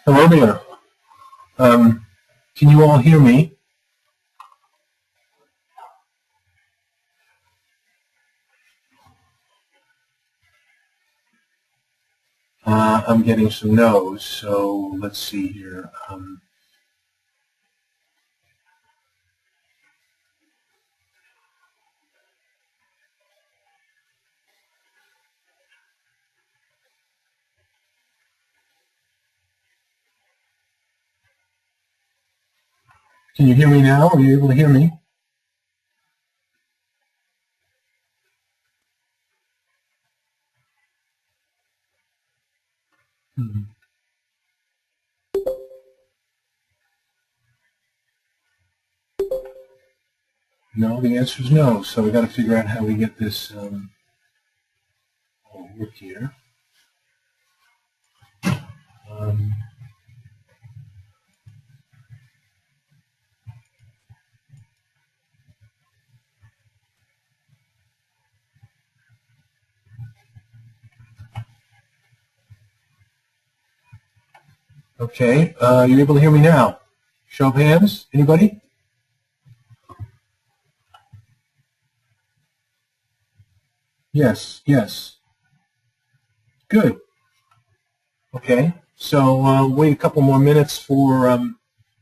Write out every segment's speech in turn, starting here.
Hello there. Can you all hear me? I'm getting some no's, so let's see here. Can you hear me now? Are you able to hear me? Hmm. No, the answer is no. So we got to figure out how we get this all work here. Um, okay, you're able to hear me now? Show of hands. Anybody? Yes. Yes. Good. Okay. So wait a couple more minutes for the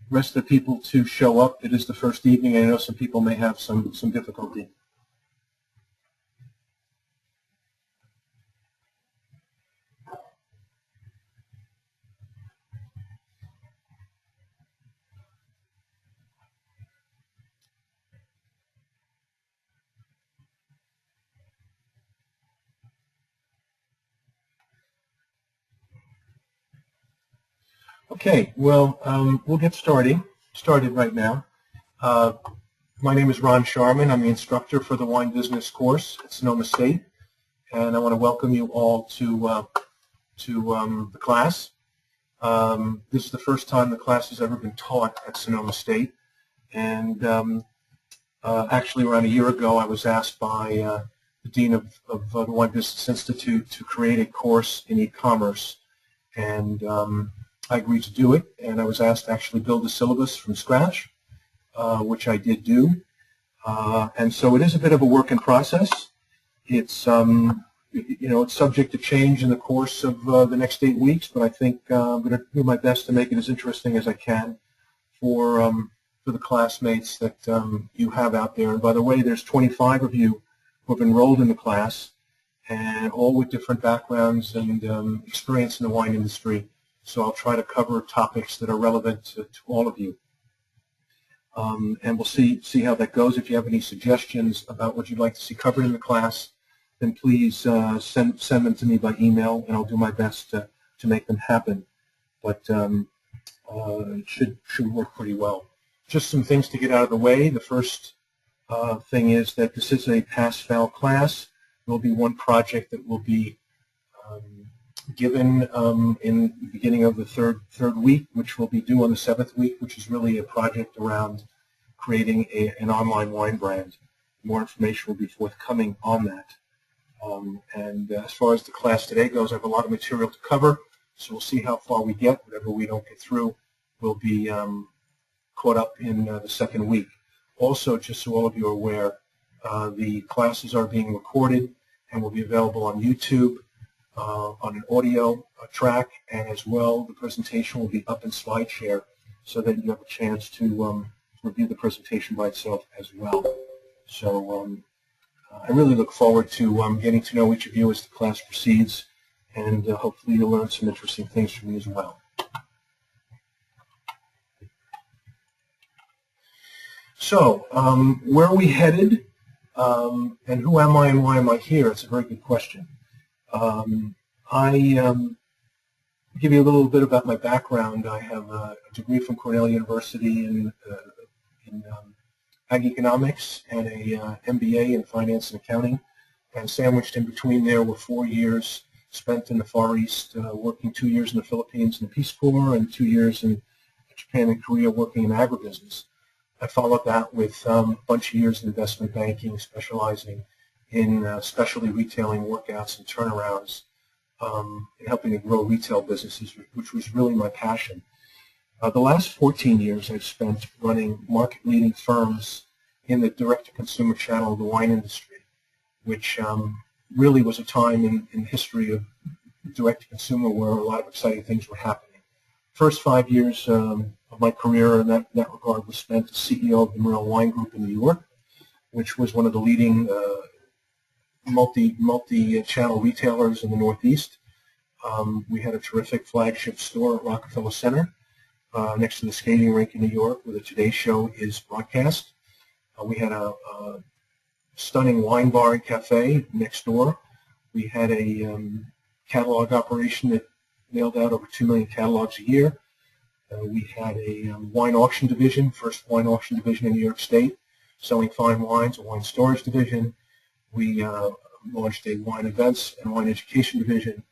rest of the people to show up. It is the first evening, and I know some people may have some difficulty. Okay, well, we'll get started right now. My name is Ron Scharman. I'm the instructor for the wine business course at Sonoma State, and I want to welcome you all to the class. This is the first time the class has ever been taught at Sonoma State, and actually around a year ago I was asked by the Dean of the Wine Business Institute to create a course in e-commerce, and I agreed to do it, and I was asked to actually build a syllabus from scratch, which I did do. And so it is a bit of a work in process. It's it's subject to change in the course of the next 8 weeks, but I think I'm going to do my best to make it as interesting as I can for the classmates that you have out there. And by the way, there's 25 of you who have enrolled in the class, and all with different backgrounds and experience in the wine industry. So I'll try to cover topics that are relevant to all of you. And we'll see how that goes. If you have any suggestions about what you'd like to see covered in the class, then please send them to me by email, and I'll do my best to make them happen. But it should work pretty well. Just some things to get out of the way. The first thing is that this is a pass-fail class. There will be one project that will be given in the beginning of the third week, which will be due on the 7th week, which is really a project around creating an online wine brand. More information will be forthcoming on that. And as far as the class today goes, I have a lot of material to cover, so we'll see how far we get. Whatever we don't get through will be caught up in the second week. Also, just so all of you are aware, the classes are being recorded and will be available on YouTube, on an audio track, and as well the presentation will be up in SlideShare so that you have a chance to review the presentation by itself as well. So I really look forward to getting to know each of you as the class proceeds, and hopefully you'll learn some interesting things from me as well. So where are we headed, and who am I and why am I here? It's a very good question. I give you a little bit about my background. I have a degree from Cornell University in Ag Economics and a MBA in Finance and Accounting, and sandwiched in between there were 4 years spent in the Far East, working 2 years in the Philippines in the Peace Corps and 2 years in Japan and Korea working in agribusiness. I followed that with a bunch of years in investment banking, specializing in specialty retailing workouts and turnarounds. and helping to grow retail businesses, which was really my passion. The last 14 years I've spent running market-leading firms in the direct-to-consumer channel of the wine industry, which really was a time in the history of direct-to-consumer where a lot of exciting things were happening. First 5 years of my career in that regard was spent as CEO of the Morel Wine Group in New York, which was one of the leading multi-channel retailers in the Northeast. We had a terrific flagship store at Rockefeller Center next to the skating rink in New York where the Today Show is broadcast. We had a stunning wine bar and cafe next door. We had a catalog operation that mailed out over 2 million catalogs a year. We had a wine auction division, first wine auction division in New York State, selling fine wines, a wine storage division. We launched a wine events and wine education division.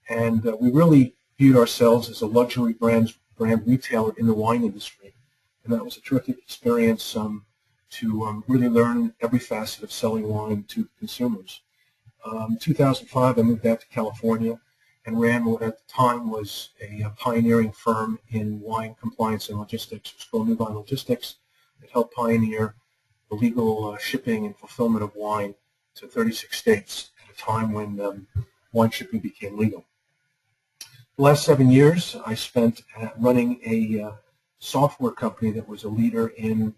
And we really viewed ourselves as a luxury brand retailer in the wine industry. And that was a terrific experience to really learn every facet of selling wine to consumers. In 2005, I moved out to California and ran what at the time was a pioneering firm in wine compliance and logistics. It was called New Vine Logistics. It helped pioneer the legal shipping and fulfillment of wine to 36 states at a time when wine shipping became legal. The last 7 years I spent running a software company that was a leader in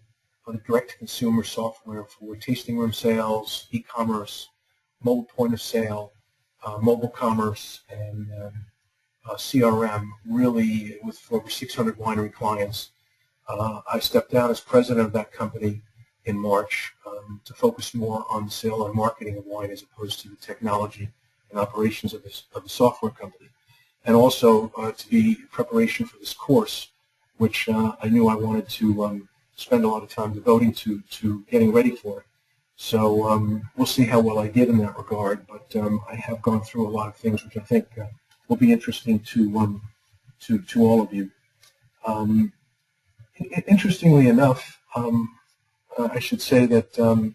the direct-to-consumer software for tasting room sales, e-commerce, mobile point of sale, mobile commerce, and CRM, really with over 600 winery clients. I stepped down as president of that company in March to focus more on the sale and marketing of wine as opposed to the technology and operations of the software company. And also to be in preparation for this course, which I knew I wanted to spend a lot of time devoting to getting ready for it. So we'll see how well I did in that regard, but I have gone through a lot of things which I think will be interesting to all of you. Interestingly enough, I should say that the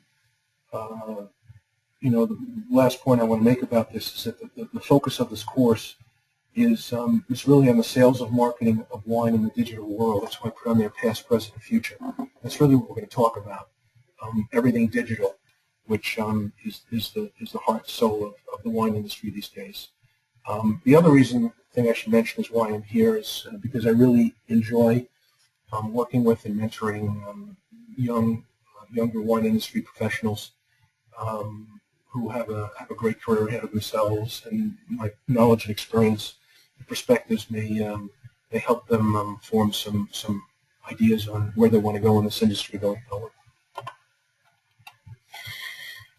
last point I want to make about this is that the focus of this course is really on the sales of marketing of wine in the digital world. That's why I put on there past, present, and future. That's really what we're going to talk about. Everything digital, which is the heart and soul of the wine industry these days. The other thing I should mention is why I'm here is because I really enjoy working with and mentoring younger wine industry professionals who have a great career ahead of themselves, and my knowledge and experience and perspectives may help them form some ideas on where they want to go in this industry going forward.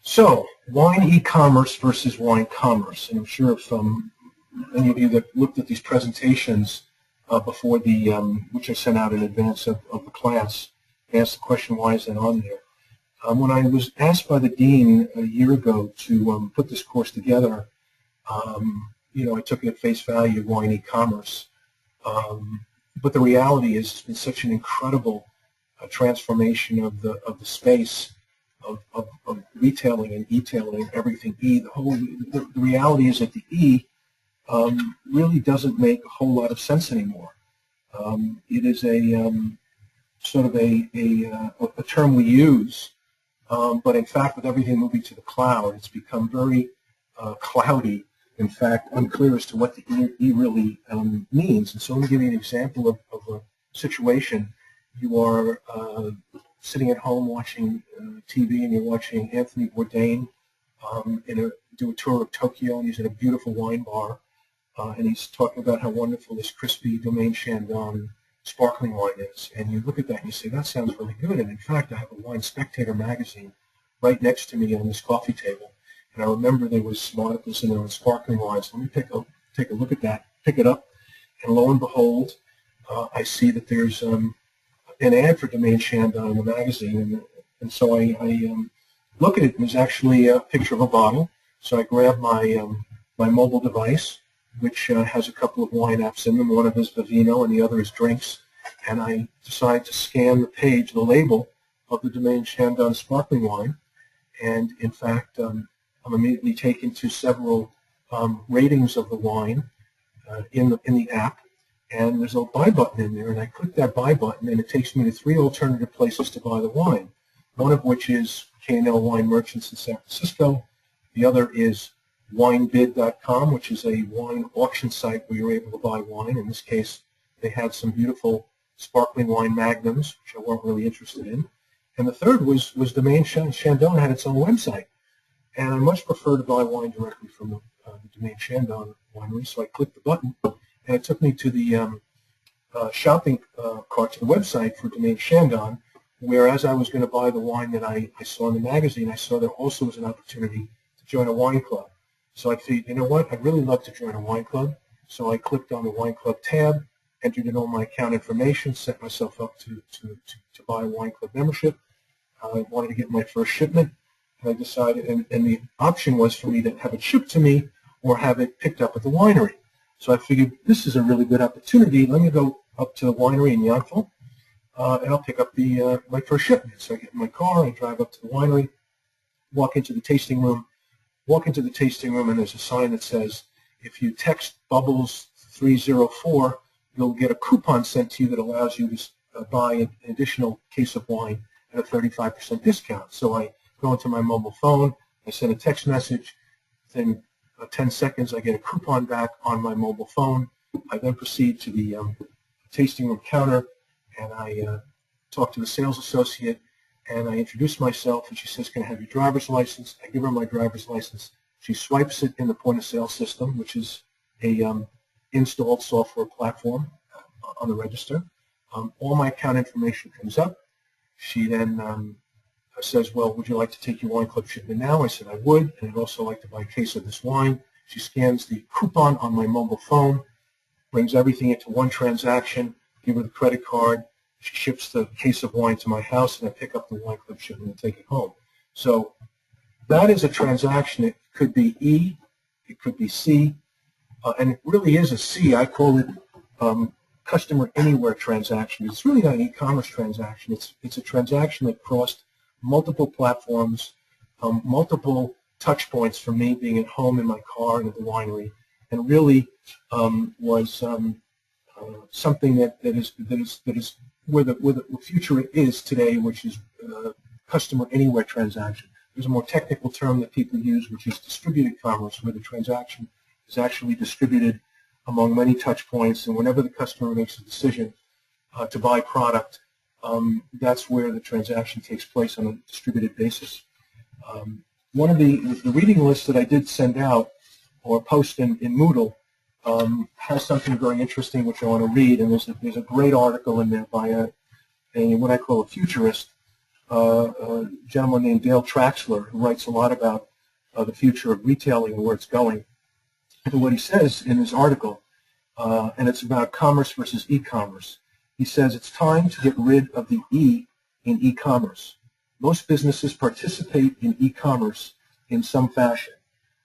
So, wine e-commerce versus wine commerce, and I'm sure if any of you that looked at these presentations before which I sent out in advance of the class, asked the question, why is that on there? When I was asked by the dean a year ago to put this course together, I took it at face value, wine e-commerce. But the reality is it's been such an incredible transformation of the space of retailing and e-tailing, everything e. The reality is that the e really doesn't make a whole lot of sense anymore. It is a sort of a term we use, but in fact, with everything moving to the cloud, it's become very cloudy. In fact, unclear as to what the e really means. And so let me give you an example of a situation. You are sitting at home watching TV, and you're watching Anthony Bourdain do a tour of Tokyo, and he's in a beautiful wine bar, and he's talking about how wonderful this crispy Domaine Chandon sparkling wine is. And you look at that and you say, that sounds really good. And in fact, I have a Wine Spectator magazine right next to me on this coffee table. And I remember there was some articles in there on sparkling wines. Let me take a look at that, pick it up, and lo and behold, I see that there's an ad for Domaine Chandon in the magazine. And so I look at it, and there's actually a picture of a bottle. So I grab my mobile device, which has a couple of wine apps in them. One of them is Vivino, and the other is Drinks. And I decide to scan the page, the label of the Domaine Chandon sparkling wine. And in fact, I'm immediately taken to several ratings of the wine in the app, and there's a buy button in there, and I click that buy button, and it takes me to 3 alternative places to buy the wine, one of which is K&L Wine Merchants in San Francisco. The other is winebid.com, which is a wine auction site where you're able to buy wine. In this case, they had some beautiful sparkling wine magnums, which I weren't really interested in. And the third was Domaine Chandon had its own website. And I much prefer to buy wine directly from the Domaine Chandon winery, so I clicked the button, and it took me to the shopping cart, to the website for Domaine Chandon, where as I was going to buy the wine that I saw in the magazine, I saw there also was an opportunity to join a wine club. So I figured, you know what, I'd really love to join a wine club. So I clicked on the wine club tab, entered in all my account information, set myself up to buy a wine club membership. I wanted to get my first shipment, and I decided, and the option was for me to have it shipped to me or have it picked up at the winery. So I figured, this is a really good opportunity. Let me go up to the winery in Yountville, and I'll pick up my first shipment. So I get in my car, I drive up to the winery, walk into the tasting room, and there's a sign that says, if you text Bubbles 304, you'll get a coupon sent to you that allows you to buy an additional case of wine at a 35% discount. So I go into my mobile phone, I send a text message, within 10 seconds I get a coupon back on my mobile phone. I then proceed to the tasting room counter, and I talk to the sales associate, and I introduce myself, and she says, can I have your driver's license? I give her my driver's license. She swipes it in the point-of-sale system, which is a installed software platform on the register. All my account information comes up. She then says, well, would you like to take your wine club shipment now? I said I would, and I'd also like to buy a case of this wine. She scans the coupon on my mobile phone, brings everything into one transaction, give her the credit card. She ships the case of wine to my house, and I pick up the wine club shipment and take it home. So that is a transaction. It could be E, it could be C, and it really is a C. I call it customer anywhere transaction. It's really not an e-commerce transaction. It's a transaction that crossed multiple platforms, multiple touch points for me being at home in my car and at the winery, and really was something that is where the future is today, which is customer anywhere transaction. There's a more technical term that people use, which is distributed commerce, where the transaction is actually distributed among many touch points, and whenever the customer makes a decision to buy product, that's where the transaction takes place on a distributed basis. One of the reading lists that I did send out or post in Moodle has something very interesting which I want to read, and there's a great article in there by what I call a futurist, a gentleman named Dale Traxler, who writes a lot about the future of retailing and where it's going. And what he says in his article, and it's about commerce versus e-commerce, he says it's time to get rid of the E in e-commerce. Most businesses participate in e-commerce in some fashion.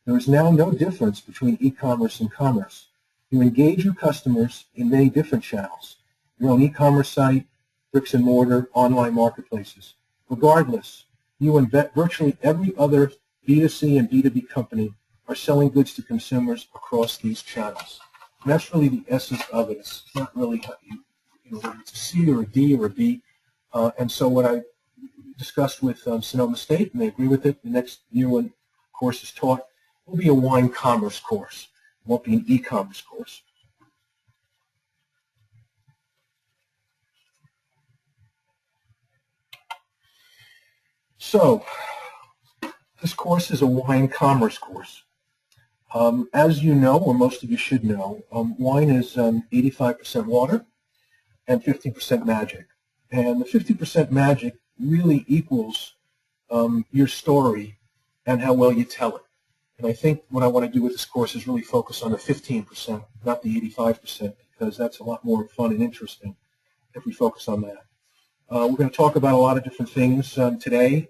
There is now no difference between e-commerce and commerce. You engage your customers in many different channels, your own e-commerce site, bricks and mortar, online marketplaces. Regardless, you and virtually every other B2C and B2B company are selling goods to consumers across these channels. And that's really the essence of it. It's not really how whether it's a C or a D or a B. And so what I discussed with Sonoma State, and they agree with it, the next year when course is taught will be a wine commerce course. It won't be an e-commerce course. So this course is a wine commerce course. As you know, or most of you should know, wine is 85% water and 15% magic. And the 50% magic really equals your story and how well you tell it. And I think what I want to do with this course is really focus on the 15%, not the 85%, because that's a lot more fun and interesting if we focus on that. We're going to talk about a lot of different things today,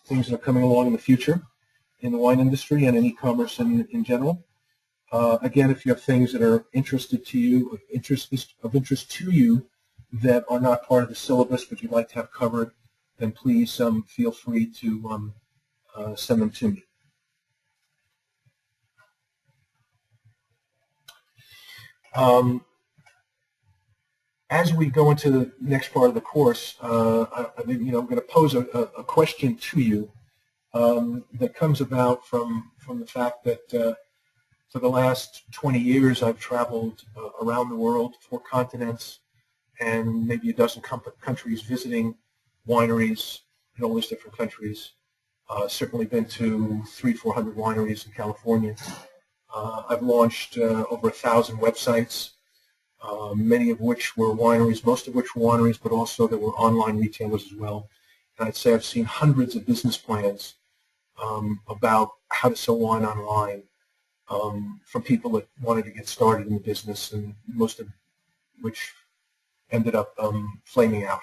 things that are coming along in the future in the wine industry and in e-commerce in general. Again, if you have things that are interested to you, of interest to you that are not part of the syllabus but you'd like to have covered, then please feel free to send them to me. Um, as we go into the next part of the course, I'm going to pose a question to you that comes about from the fact that for the last 20 years I've traveled around the world, 4 continents, and maybe a dozen countries, visiting wineries in all these different countries. Certainly been to 300-400 wineries in California. I've launched over 1,000 websites, many of which were wineries, most of which were wineries, but also there were online retailers as well. And I'd say I've seen hundreds of business plans about how to sell wine online from people that wanted to get started in the business, and most of which ended up flaming out.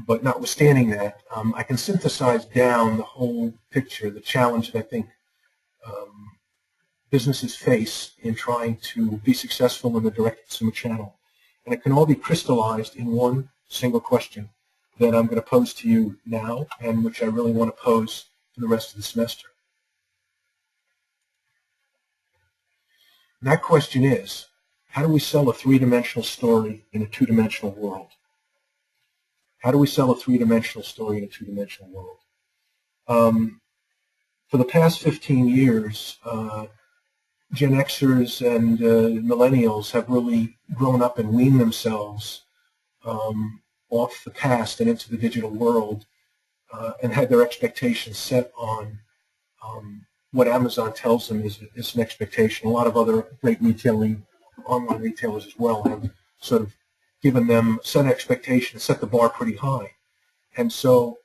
But notwithstanding that, I can synthesize down the whole picture, the challenge that I think businesses face in trying to be successful in the direct-to-consumer channel. And it can all be crystallized in one single question that I'm going to pose to you now, and which I really want to pose for the rest of the semester. And that question is, how do we sell a 3-dimensional story in a 2-dimensional world? How do we sell a 3-dimensional story in a 2-dimensional world? For the past 15 years, Gen Xers and millennials have really grown up and weaned themselves off the past and into the digital world, and had their expectations set on what Amazon tells them is an expectation. A lot of other great online retailers as well have sort of given them set expectations, set the bar pretty high. And so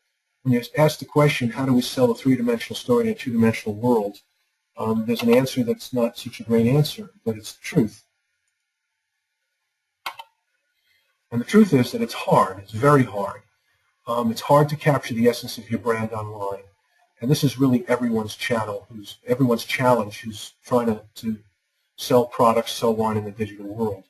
when you ask the question, how do we sell a 3-dimensional story in a 2-dimensional world, there's an answer that's not such a great answer, but it's the truth. And the truth is that it's hard. It's very hard. It's hard to capture the essence of your brand online. And this is really everyone's everyone's challenge who's trying to sell products, sell wine in the digital world.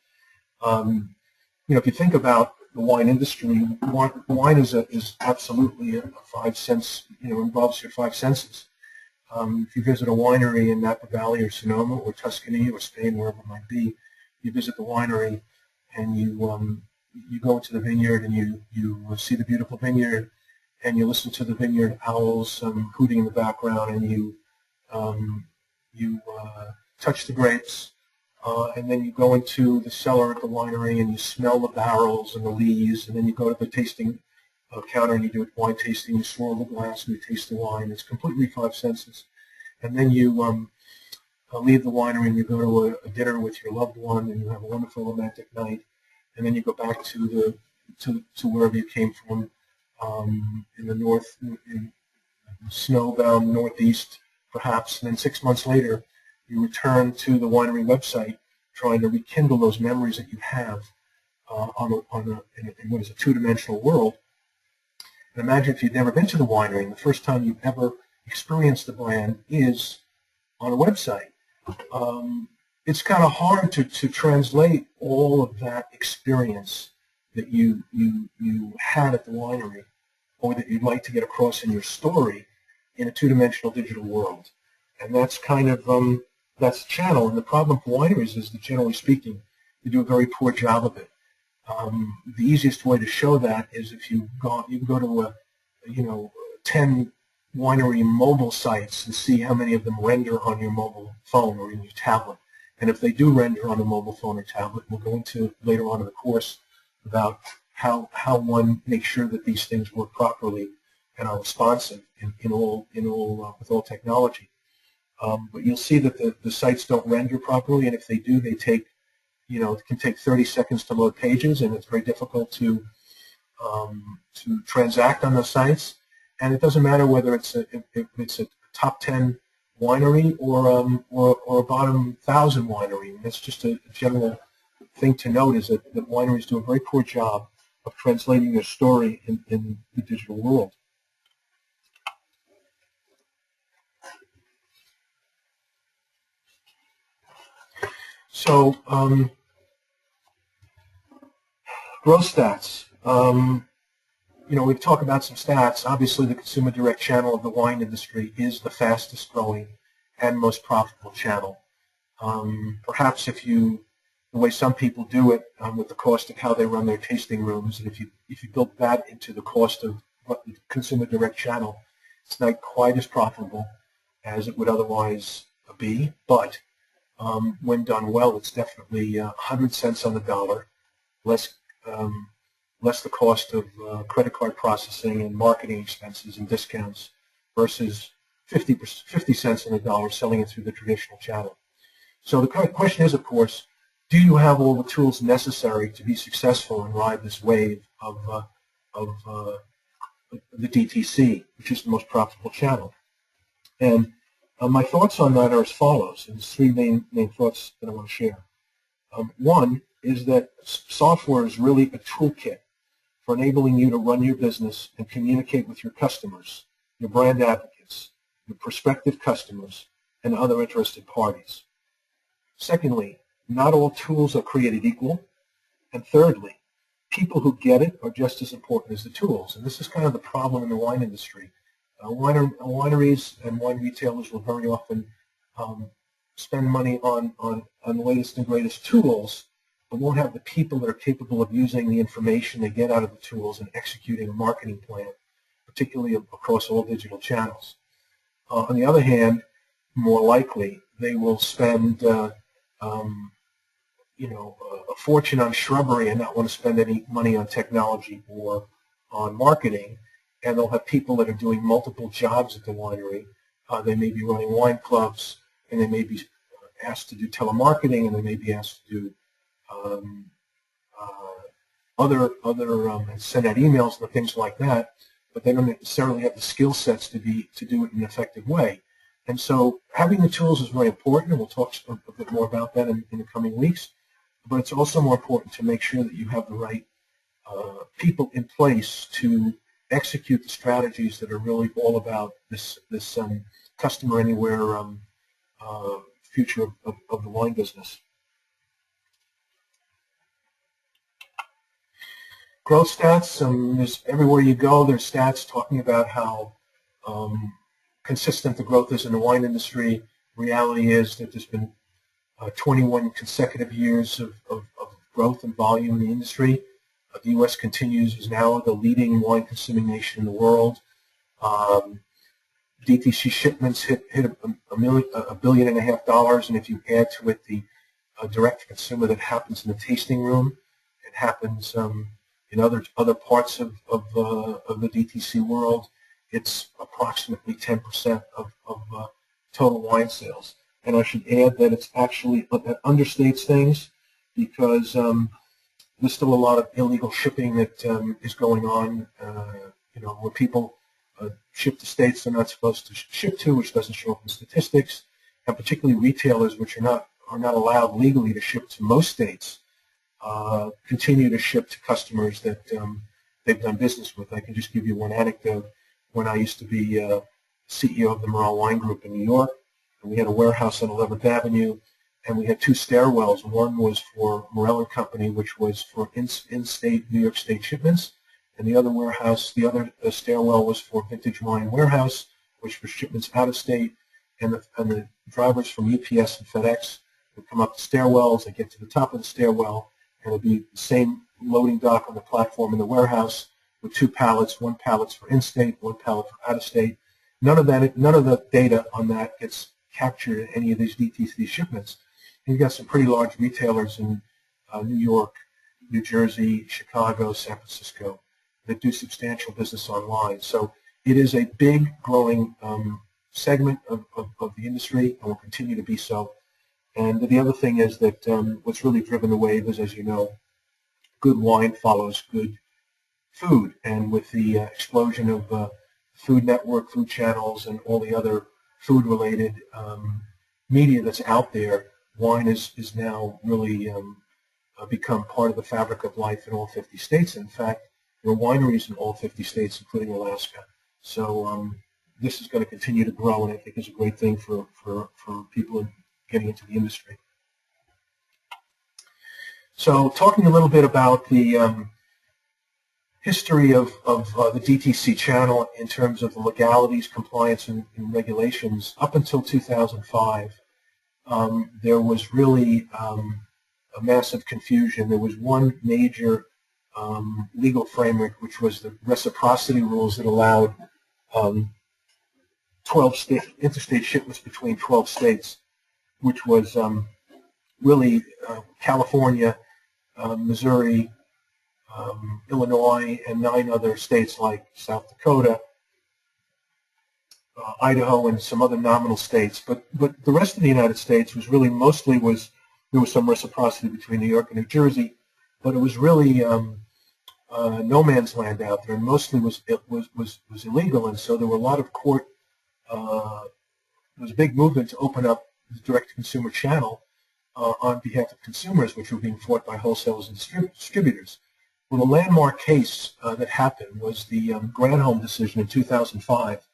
If you think about the wine industry, wine is absolutely a 5 sense, involves your 5 senses. If you visit a winery in Napa Valley or Sonoma or Tuscany or Spain, wherever it might be, you visit the winery and you go into the vineyard and you see the beautiful vineyard, and you listen to the vineyard owls hooting in the background, and you touch the grapes, and then you go into the cellar at the winery and you smell the barrels and the lees, and then you go to the tasting counter and you do a wine tasting, you swirl the glass and you taste the wine. It's completely 5 senses. And then you leave the winery and you go to a dinner with your loved one and you have a wonderful romantic night, and then you go back to wherever you came from, in the north, in snowbound northeast perhaps, and then 6 months later you return to the winery website trying to rekindle those memories that you have in what is a 2-dimensional world. And imagine if you'd never been to the winery and the first time you've ever experienced the brand is on a website. It's kind of hard to translate all of that experience that you had at the winery, or that you'd like to get across in your story, in a 2-dimensional digital world. And that's kind of that's the channel. And the problem for wineries is that, generally speaking, they do a very poor job of it. The easiest way to show that is if you can go to 10 winery mobile sites and see how many of them render on your mobile phone or in your tablet. And if they do render on a mobile phone or tablet, we'll go into later on in the course about how one makes sure that these things work properly and are responsive with all technology. But you'll see that the sites don't render properly, and if they do, they take, it can take 30 seconds to load pages, and it's very difficult to transact on those sites. And it doesn't matter whether it's a top 10 winery or a bottom 1,000 winery. And that's just a general thing to note, is that wineries do a very poor job of translating their story in the digital world. So, growth stats. We talk about some stats. Obviously, the consumer direct channel of the wine industry is the fastest growing and most profitable channel. Perhaps if you the way some people do it with the cost of how they run their tasting rooms. And if you build that into the cost of what the consumer direct channel, it's not quite as profitable as it would otherwise be. But when done well, it's definitely 100 cents on the dollar, less the cost of credit card processing and marketing expenses and discounts versus 50 cents on the dollar selling it through the traditional channel. So the question is, of course, do you have all the tools necessary to be successful and ride this wave of the DTC, which is the most profitable channel? And my thoughts on that are as follows, and there's three main thoughts that I want to share. One is that software is really a toolkit for enabling you to run your business and communicate with your customers, your brand advocates, your prospective customers, and other interested parties. Secondly, not all tools are created equal. And thirdly, people who get it are just as important as the tools. And this is kind of the problem in the wine industry. Wineries and wine retailers will very often spend money on the latest and greatest tools, but won't have the people that are capable of using the information they get out of the tools and executing a marketing plan, particularly across all digital channels. On the other hand, more likely, they will spend a fortune on shrubbery and not want to spend any money on technology or on marketing, and they'll have people that are doing multiple jobs at the winery. They may be running wine clubs, and they may be asked to do telemarketing, and they may be asked to do send out emails and things like that, but they don't necessarily have the skill sets to do it in an effective way. And so having the tools is very important, and we'll talk a bit more about that in the coming weeks. But it's also more important to make sure that you have the right people in place to execute the strategies that are really all about this customer anywhere future of the wine business. Growth stats, there's everywhere you go, there's stats talking about how consistent the growth is in the wine industry. Reality is that there's been 21 consecutive years of growth and volume in the industry. The U.S. is now the leading wine consuming nation in the world. DTC shipments hit $1.5 billion, and if you add to it the direct to consumer that happens in the tasting room, it happens in other parts of the DTC world, it's approximately 10% of total wine sales. And I should add that it's actually, that understates things, because there's still a lot of illegal shipping that is going on, where people ship to states they're not supposed to ship to, which doesn't show up in statistics, and particularly retailers, which are not allowed legally to ship to most states, continue to ship to customers that they've done business with. I can just give you one anecdote. When I used to be CEO of the Morel Wine Group in New York, and we had a warehouse on 11th Avenue, and we had two stairwells. One was for Morel & Company, which was for in-state New York State shipments, and the other stairwell was for Vintage Wine Warehouse, which was shipments out of state. And the drivers from UPS and FedEx would come up the stairwells, they get to the top of the stairwell, and it would be the same loading dock on the platform in the warehouse with two pallets, one pallet for in-state, one pallet for out-of-state. None of the data on that gets captured in any of these DTC shipments. And you've got some pretty large retailers in New York, New Jersey, Chicago, San Francisco that do substantial business online. So it is a big growing segment of the industry, and will continue to be so. And the other thing is that what's really driven the wave is, as you know, good wine follows good food. And with the explosion of Food Network, food channels, and all the other food-related media that's out there, wine is now really become part of the fabric of life in all 50 states. In fact, there are wineries in all 50 states, including Alaska. So this is going to continue to grow, and I think is a great thing for people getting into the industry. So talking a little bit about the history of the DTC channel in terms of the legalities, compliance, and regulations. Up until 2005, there was really a massive confusion. There was one major legal framework, which was the reciprocity rules that allowed 12 interstate shipments between 12 states, which was really California, Missouri, Illinois, and 9 other states like South Dakota, Idaho, and some other nominal states. But the rest of the United States was really mostly there was some reciprocity between New York and New Jersey, but it was really no man's land out there, and mostly was illegal. And so there were a lot of court. There was a big movement to open up the direct-to-consumer channel on behalf of consumers, which were being fought by wholesalers and distributors. Well, the landmark case that happened was the Granholm decision in 2005,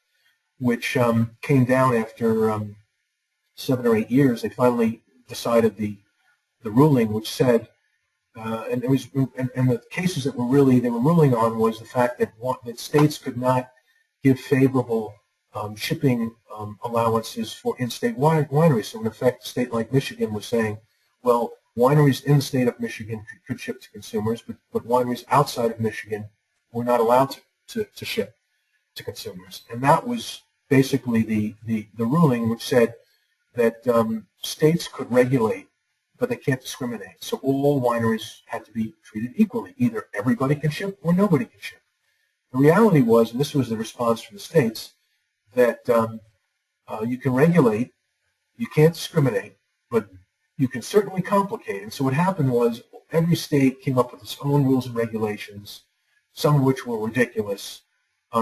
which came down after 7 or 8 years. They finally decided the ruling, which said, and the cases that they were ruling on was the fact that states could not give favorable shipping allowances for in-state wineries. So in effect, a state like Michigan was saying, well, wineries in the state of Michigan could ship to consumers, but wineries outside of Michigan were not allowed to ship to consumers. And that was basically the ruling, which said that states could regulate, but they can't discriminate. So all wineries had to be treated equally. Either everybody can ship or nobody can ship. The reality was, and this was the response from the states, that you can regulate, you can't discriminate, but you can certainly complicate. And so what happened was every state came up with its own rules and regulations, some of which were ridiculous.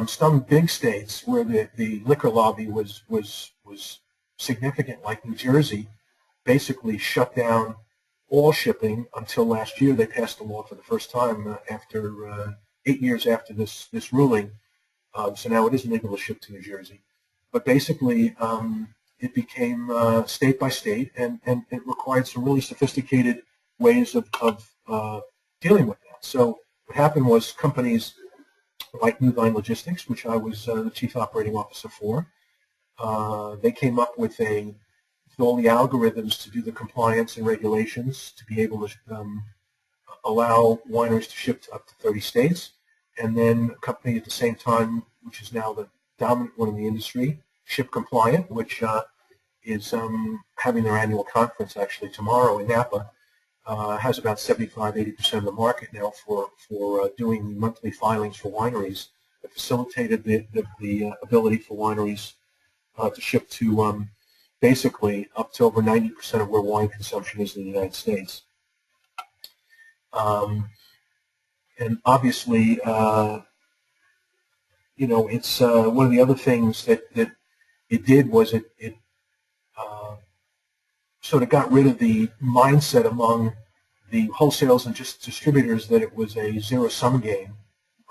Some big states where the liquor lobby was significant, like New Jersey, basically shut down all shipping until last year. They passed a law for the first time after 8 years after this ruling. So now it is legal to ship to New Jersey. But basically, it became state by state, and it required some really sophisticated ways of dealing with that. So what happened was companies like New Line Logistics, which I was the chief operating officer for, they came up with all the algorithms to do the compliance and regulations to be able to allow wineries to ship to up to 30 states. And then a company at the same time, which is now the dominant one in the industry, Ship Compliant, which is having their annual conference actually tomorrow in Napa, has about 75–80% of the market now for doing monthly filings for wineries. It facilitated the ability for wineries to ship to basically up to over 90% of where wine consumption is in the United States. And obviously, it's one of the other things that it did was it sort of got rid of the mindset among the wholesalers and just distributors that it was a zero-sum game.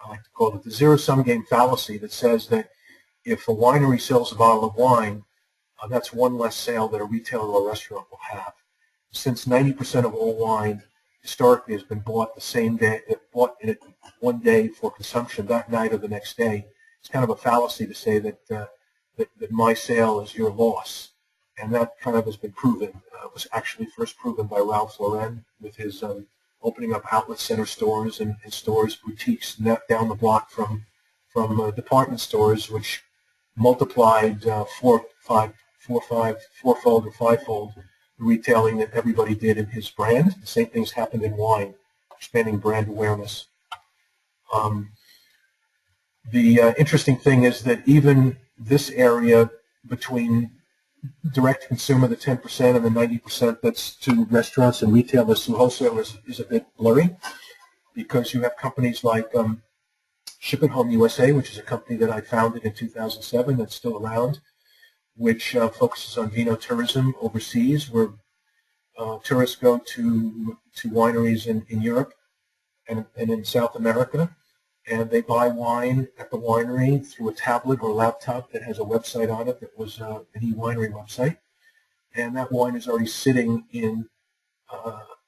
I like to call it the zero-sum game fallacy that says that if a winery sells a bottle of wine, that's one less sale that a retailer or a restaurant will have. Since 90% of all wine historically has been bought the same day, bought in it one day for consumption that night or the next day, it's kind of a fallacy to say that that my sale is your loss. And that kind of has been proven. It was actually first proven by Ralph Lauren with his opening up outlet center stores and stores, boutiques down the block from department stores, which multiplied fourfold or fivefold the retailing that everybody did in his brand. The same thing's happened in wine, expanding brand awareness. The interesting thing is that even this area between direct consumer, the 10%, and the 90% that's to restaurants and retailers and wholesalers is a bit blurry, because you have companies like Ship It Home USA, which is a company that I founded in 2007 that's still around, which focuses on vino tourism overseas, where tourists go to wineries in Europe and in South America, and they buy wine at the winery through a tablet or laptop that has a website on it that was an e-winery website. And that wine is already sitting in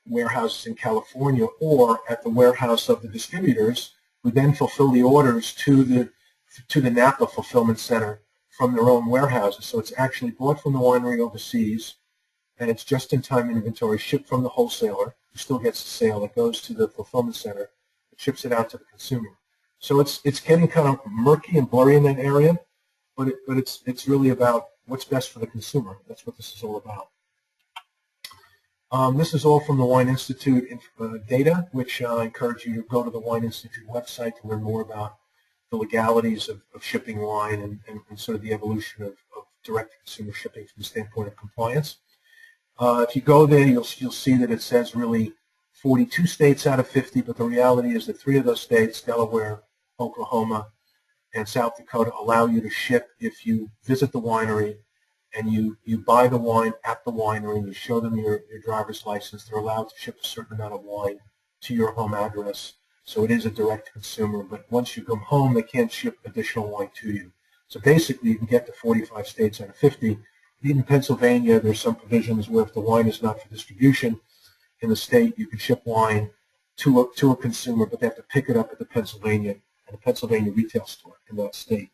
warehouses in California or at the warehouse of the distributors, who then fulfill the orders to the Napa fulfillment center from their own warehouses. So it's actually bought from the winery overseas, and it's just-in-time inventory shipped from the wholesaler who still gets the sale. It goes to the fulfillment center, it ships it out to the consumer. So it's getting kind of murky and blurry in that area, but it's really about what's best for the consumer. That's what this is all about. This is all from the Wine Institute data, which I encourage you to go to the Wine Institute website to learn more about the legalities of shipping wine and sort of the evolution of direct-to-consumer shipping from the standpoint of compliance. If you go there, you'll see that it says really 42 states out of 50, but the reality is that 3 of those states, Delaware, Oklahoma, and South Dakota, allow you to ship if you visit the winery and you buy the wine at the winery and you show them your driver's license. They're allowed to ship a certain amount of wine to your home address. So it is a direct consumer, but once you come home, they can't ship additional wine to you. So basically, you can get to 45 states out of 50. Even Pennsylvania, there's some provisions where if the wine is not for distribution in the state, you can ship wine to a consumer, but they have to pick it up at the Pennsylvania retail store in that state.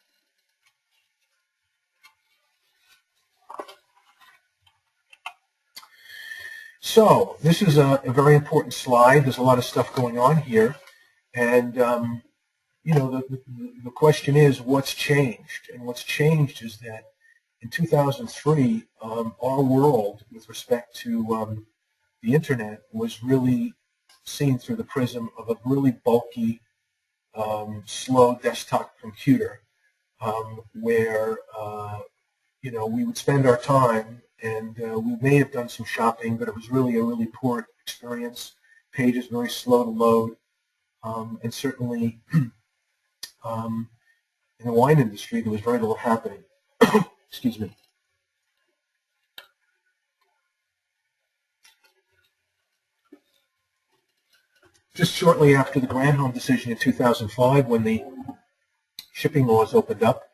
So this is a very important slide. There's a lot of stuff going on here. And, you know, the question is, what's changed? And what's changed is that in 2003, our world with respect to the Internet was really seen through the prism of a really bulky, slow desktop computer where, you know, we would spend our time and we may have done some shopping, but it was really a really poor experience. Pages very slow to load. And certainly in the wine industry, there was very little happening. Excuse me. Just shortly after the Granholm decision in 2005, when the shipping laws opened up,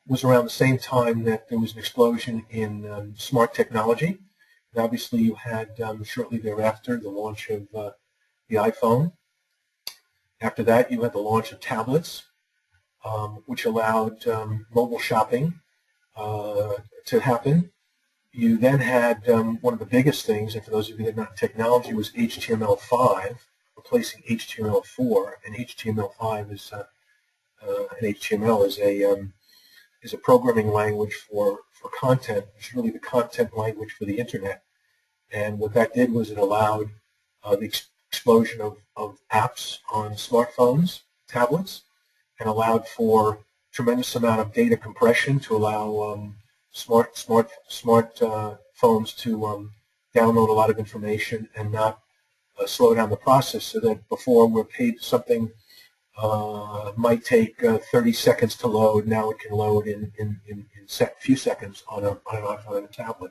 was around the same time that there was an explosion in smart technology. And obviously, you had shortly thereafter the launch of the iPhone. After that, you had the launch of tablets, which allowed mobile shopping to happen. You then had one of the biggest things, and for those of you that are not in technology, was HTML5, replacing HTML4. And HTML5 is and HTML is a programming language for content. It's really the content language for the Internet. And what that did was it allowed the explosion of apps on smartphones, tablets, and allowed for tremendous amount of data compression to allow smartphones to download a lot of information and not slow down the process, so that before where paid something might take 30 seconds to load, now it can load in a few seconds on an iPhone and a tablet.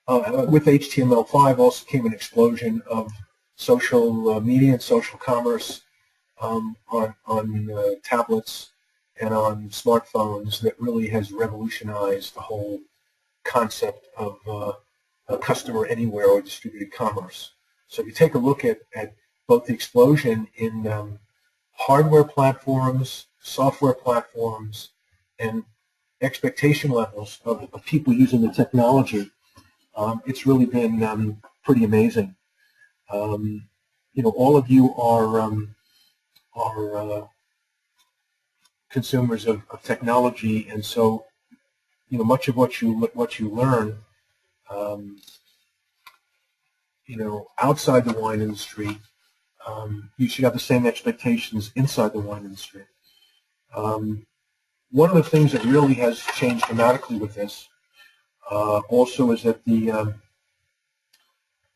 With HTML5 also came an explosion of social media and social commerce on tablets and on smartphones that really has revolutionized the whole concept of a customer anywhere or distributed commerce. So if you take a look at both the explosion in hardware platforms, software platforms, and expectation levels of people using the technology, it's really been pretty amazing. You know, all of you are consumers of technology, and so you know much of what you learn, you know, outside the wine industry, you should have the same expectations inside the wine industry. One of the things that really has changed dramatically with this also is that the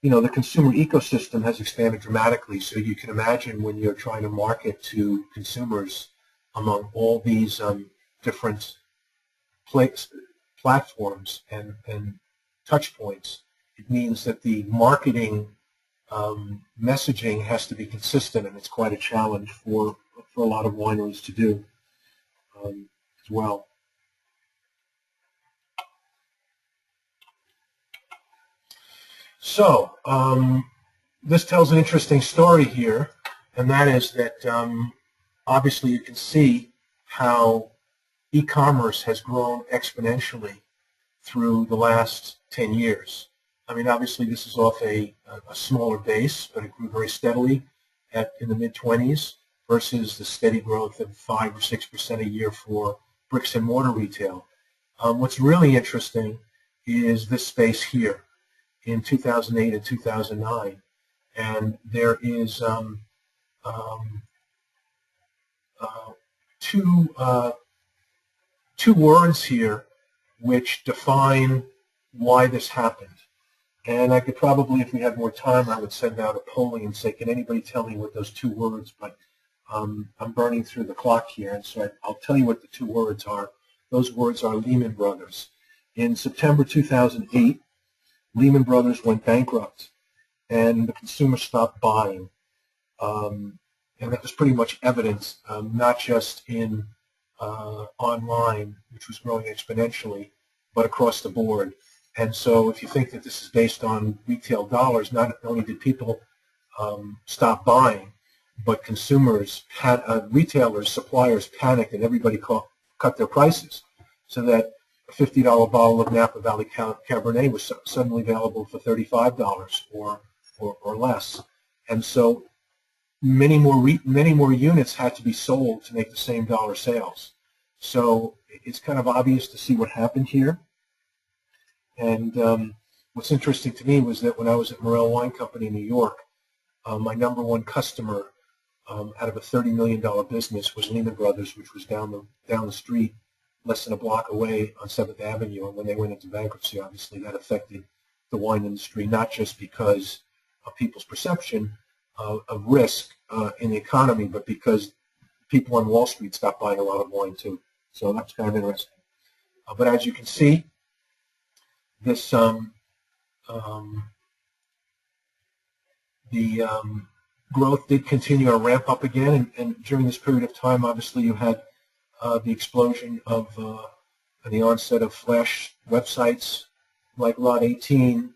you know, the consumer ecosystem has expanded dramatically. So you can imagine when you're trying to market to consumers among all these different platforms and touch points, it means that the marketing messaging has to be consistent, and it's quite a challenge for a lot of wineries to do as well. So this tells an interesting story here, and that is that obviously you can see how e-commerce has grown exponentially through the last 10 years. I mean, obviously this is off a smaller base, but it grew very steadily in the mid-20s versus the steady growth of 5 or 6% a year for bricks and mortar retail. What's really interesting is this space here in 2008 and 2009, and there is um, uh, two words here which define why this happened. And I could probably, if we had more time, I would send out a polling and say, can anybody tell me what those two words, but I'm burning through the clock here, and so I'll tell you what the two words are. Those words are Lehman Brothers. In September 2008, Lehman Brothers went bankrupt, and the consumer stopped buying. And that was pretty much evident, not just in online, which was growing exponentially, but across the board. And so if you think that this is based on retail dollars, not only did people stop buying, but consumers, retailers, suppliers panicked, and everybody cut their prices, so that a $50 bottle of Napa Valley Cabernet was suddenly available for $35 or less. And so many more units had to be sold to make the same dollar sales. So it's kind of obvious to see what happened here. And what's interesting to me was that when I was at Morel Wine Company in New York, my number one customer out of a $30 million business was Lehman Brothers, which was down the street, less than a block away on 7th Avenue. And when they went into bankruptcy, obviously that affected the wine industry, not just because of people's perception of risk in the economy, but because people on Wall Street stopped buying a lot of wine too. So that's kind of interesting. But as you can see, this growth did continue to ramp up again, and during this period of time, obviously, you had the explosion of the onset of flash websites like Lot 18,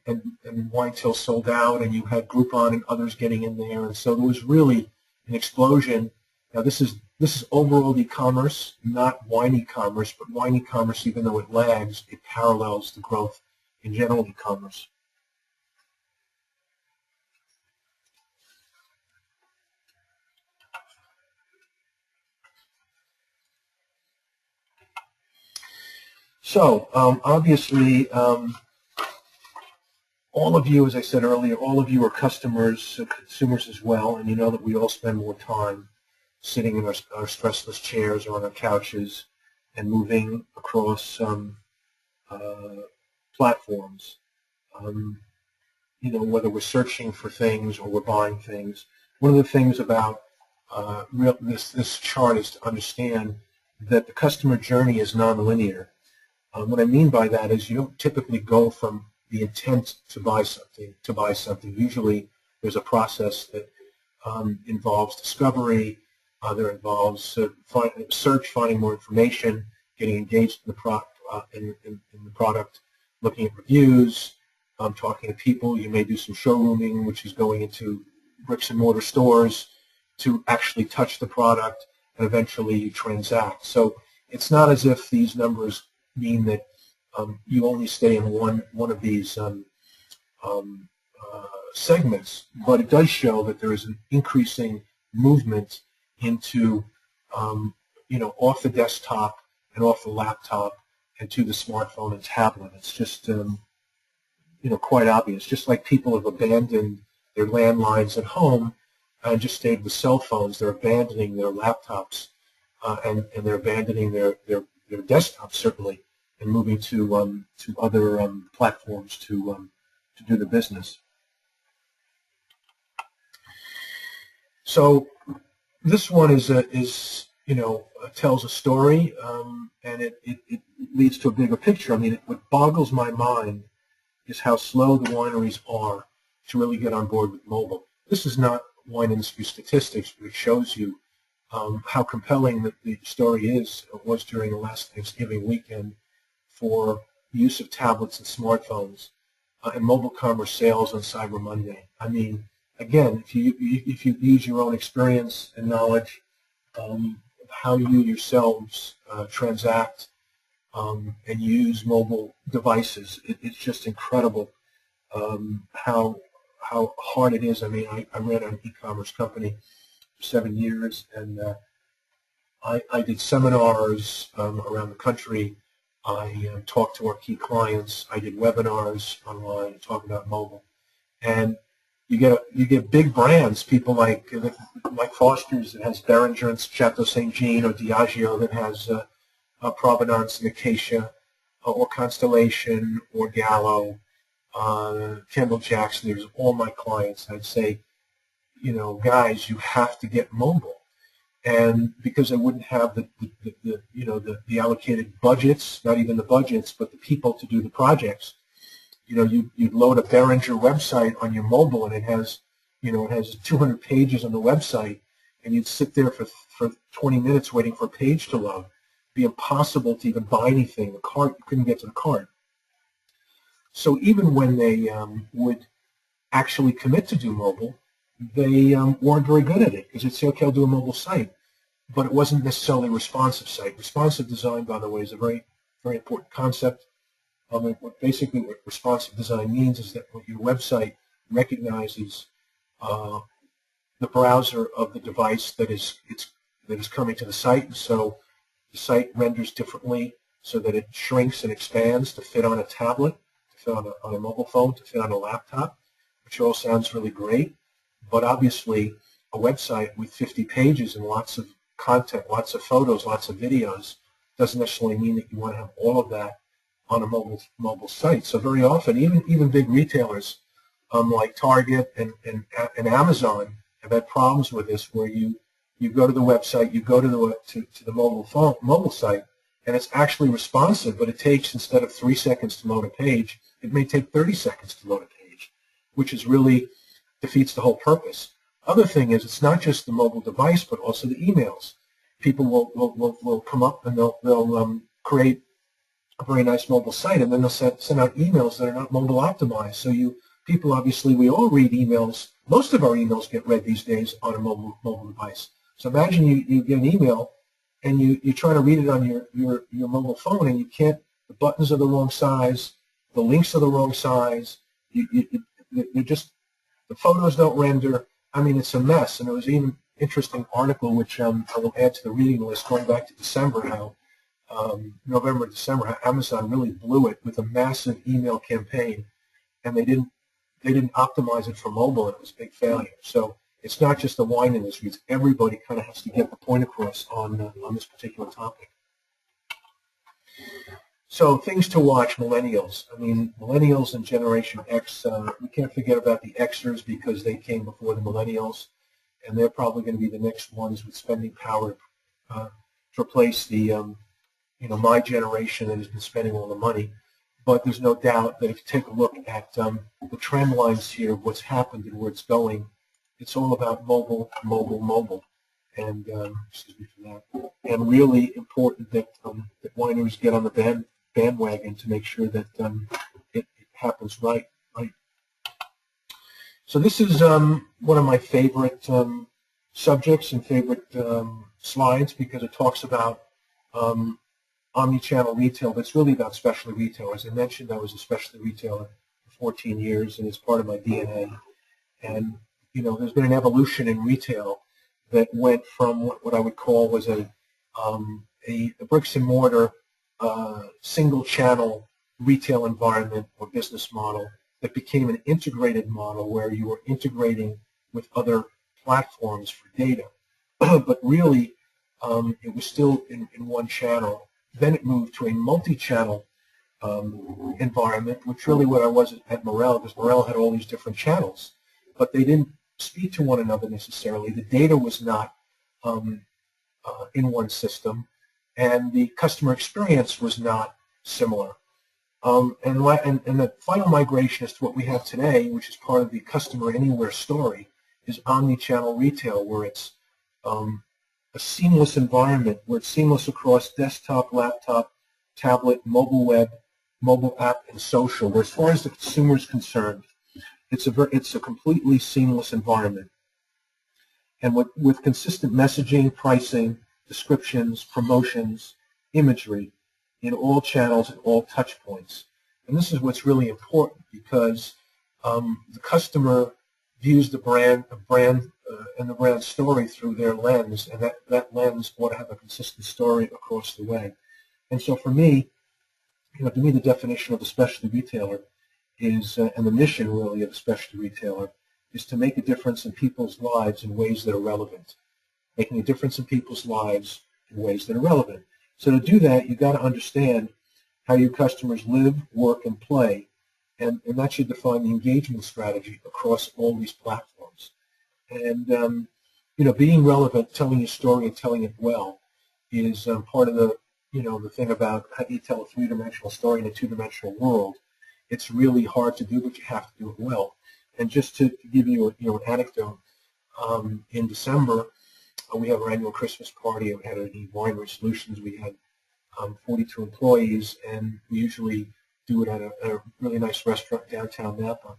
and Wine-Till sold out, and you had Groupon and others getting in there, and so there was really an explosion. Now this is overall e-commerce, not wine e-commerce, but wine e-commerce, even though it lags, it parallels the growth in general e-commerce. So obviously, all of you, as I said earlier, all of you are customers, consumers as well, and you know that we all spend more time sitting in our stressless chairs or on our couches and moving across platforms. You know, whether we're searching for things or we're buying things. One of the things about this chart is to understand that the customer journey is nonlinear. What I mean by that is you don't typically go from the intent to buy something. Usually there's a process that involves discovery, there involves search, finding more information, getting engaged in the product, looking at reviews, talking to people. You may do some showrooming, which is going into bricks and mortar stores to actually touch the product, and eventually you transact. So it's not as if these numbers mean that you only stay in one of these segments, but it does show that there is an increasing movement into you know, off the desktop and off the laptop and to the smartphone and tablet. It's just you know, quite obvious. Just like people have abandoned their landlines at home and just stayed with cell phones, they're abandoning their laptops and they're abandoning their desktops certainly, and moving to other platforms to do the business. So this one is you know, tells a story, and it leads to a bigger picture. I mean, what boggles my mind is how slow the wineries are to really get on board with mobile. This is not wine industry statistics, but it shows you how compelling the story was during the last Thanksgiving weekend for use of tablets and smartphones and mobile commerce sales on Cyber Monday. I mean, again, if you use your own experience and knowledge of how you yourselves transact and use mobile devices. It's just incredible how hard it is. I mean, I ran an e-commerce company for 7 years, and I did seminars around the country. I talked to our key clients. I did webinars online talking about mobile, and you get big brands, people like Foster's that has Behringer and Chateau St. Jean, or Diageo that has Provenance and Acacia, or Constellation, or Gallo, Kendall Jackson. There's all my clients. I'd say, guys, you have to get mobile. And because I wouldn't have the allocated budgets, not even the budgets, but the people to do the projects, you'd load a Behringer website on your mobile, and it has 200 pages on the website, and you'd sit there for 20 minutes waiting for a page to load. It'd be impossible to even buy anything. The cart, you couldn't get to the cart. So even when they would actually commit to do mobile, they weren't very good at it, because they'd say, okay, I'll do a mobile site. But it wasn't necessarily a responsive site. Responsive design, by the way, is a very, very important concept. Basically, what responsive design means is that your website recognizes the browser of the device that is coming to the site, and so the site renders differently so that it shrinks and expands to fit on a tablet, to fit on a mobile phone, to fit on a laptop, which all sounds really great. But obviously, a website with 50 pages and lots of content, lots of photos, lots of videos, doesn't necessarily mean that you want to have all of that on a mobile site. So very often, even big retailers like Target and Amazon have had problems with this, where you go to the website, you go to the mobile site, and it's actually responsive, but it takes, instead of 3 seconds to load a page, it may take 30 seconds to load a page, which is really defeats the whole purpose. Other thing is, it's not just the mobile device, but also the emails. People will come up and they'll create a very nice mobile site, and then they'll send out emails that are not mobile optimized. So people, obviously, we all read emails. Most of our emails get read these days on a mobile device. So imagine you get an email, and you try to read it on your mobile phone, and you can't. The buttons are the wrong size, the links are the wrong size. The photos don't render. I mean, it's a mess. And there was even an interesting article, which I will add to the reading list, going back to December, how November, December, how Amazon really blew it with a massive email campaign, and they didn't optimize it for mobile, and it was a big failure. So it's not just the wine industry; it's everybody kind of has to get the point across on this particular topic. So things to watch, millennials. I mean, millennials and Generation X, we can't forget about the Xers, because they came before the millennials, and they're probably going to be the next ones with spending power to replace the, my generation that has been spending all the money. But there's no doubt that if you take a look at the trend lines here of what's happened and where it's going, it's all about mobile, mobile, mobile. And, excuse me for that. And really important that wineries get on the bandwagon to make sure that it happens right. So this is one of my favorite subjects and favorite slides, because it talks about omni-channel retail, but it's really about specialty retail. As I mentioned, I was a specialty retailer for 14 years, and it's part of my DNA. And there's been an evolution in retail that went from what I would call was a bricks and mortar single-channel retail environment or business model that became an integrated model, where you were integrating with other platforms for data. But really, it was still in one channel. Then it moved to a multi-channel environment, which really what I was at Morel, because Morel had all these different channels, but they didn't speak to one another necessarily. The data was not in one system, and the customer experience was not similar. And the final migration is to what we have today, which is part of the customer anywhere story, is omni-channel retail, where it's a seamless environment, where it's seamless across desktop, laptop, tablet, mobile web, mobile app, and social, where as far as the consumer is concerned, it's a completely seamless environment. And with consistent messaging, pricing, descriptions, promotions, imagery, in all channels and all touch points. And this is what's really important because the customer views the brand and the brand story through their lens, and that lens ought to have a consistent story across the way. And so for me, to me the definition of a specialty retailer is, and the mission really of a specialty retailer, is to make a difference in people's lives in ways that are relevant. Making a difference in people's lives in ways that are relevant. So to do that, you've got to understand how your customers live, work, and play, and that should define the engagement strategy across all these platforms. And being relevant, telling your story, and telling it well is part of the the thing about how do you tell a three-dimensional story in a two-dimensional world. It's really hard to do, but you have to do it well. And just to give you an anecdote, in December, we have our annual Christmas party. We had the Winery Solutions. We had 42 employees, and we usually do it at a really nice restaurant downtown Napa.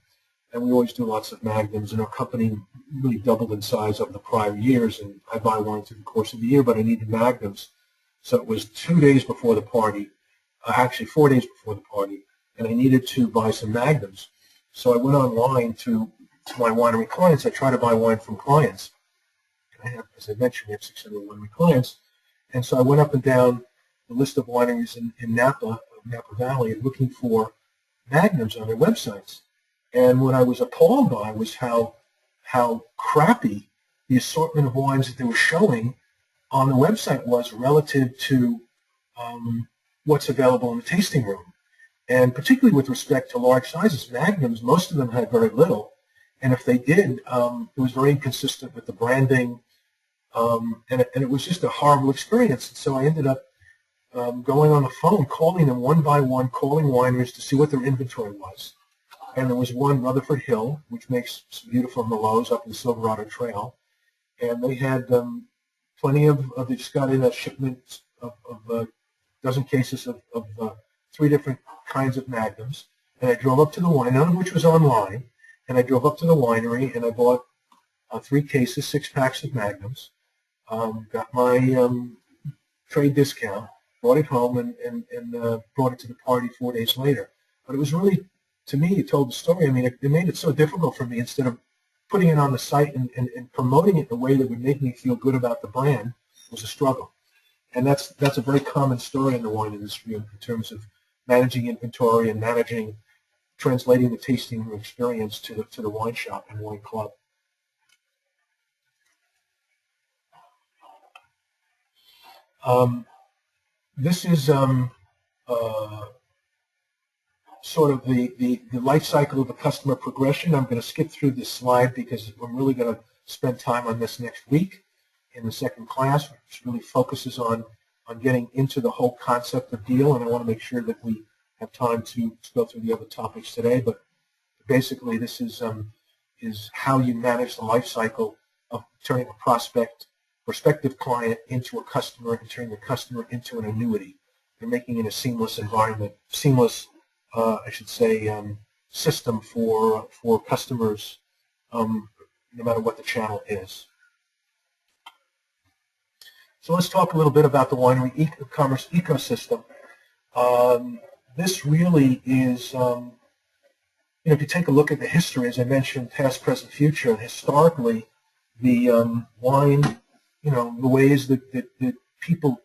And we always do lots of magnums, and our company really doubled in size over the prior years, and I buy wine through the course of the year, but I needed magnums. So it was 2 days before the party, actually 4 days before the party, and I needed to buy some magnums. So I went online to my winery clients. I try to buy wine from clients. I have, as I mentioned, we have 600 winery clients. And so I went up and down the list of wineries in Napa Valley, looking for magnums on their websites. And what I was appalled by was how crappy the assortment of wines that they were showing on the website was relative to what's available in the tasting room. And particularly with respect to large sizes, magnums, most of them had very little. And if they did, it was very inconsistent with the branding. And it was just a horrible experience. And so I ended up going on the phone, calling them one by one, calling wineries to see what their inventory was. And there was one, Rutherford Hill, which makes some beautiful Merlots up in the Silverado Trail. And they had plenty they just got in a shipment of a dozen cases of 3 different kinds of magnums. And I drove up to the wine, none of which was online. And I drove up to the winery and I bought 3 cases, 6 packs of magnums, got my trade discount, brought it home, and brought it to the party 4 days later. But it was really, to me, it told the story. I mean, it made it so difficult for me. Instead of putting it on the site and promoting it in a way that would make me feel good about the brand, was a struggle. And that's a very common story in the wine industry in terms of managing inventory and translating the tasting room experience to the wine shop and wine club. This is sort of the life cycle of the customer progression. I'm going to skip through this slide because I'm really going to spend time on this next week in the second class, which really focuses on getting into the whole concept of deal, and I want to make sure that we have time to go through the other topics today. But basically, this is how you manage the life cycle of turning a prospective client into a customer and turning the customer into an annuity. You're making it a seamless environment, I should say, system for customers, no matter what the channel is. So let's talk a little bit about the winery e-commerce ecosystem. This really is, if you take a look at the history, as I mentioned, past, present, future, historically, the wine, the ways that people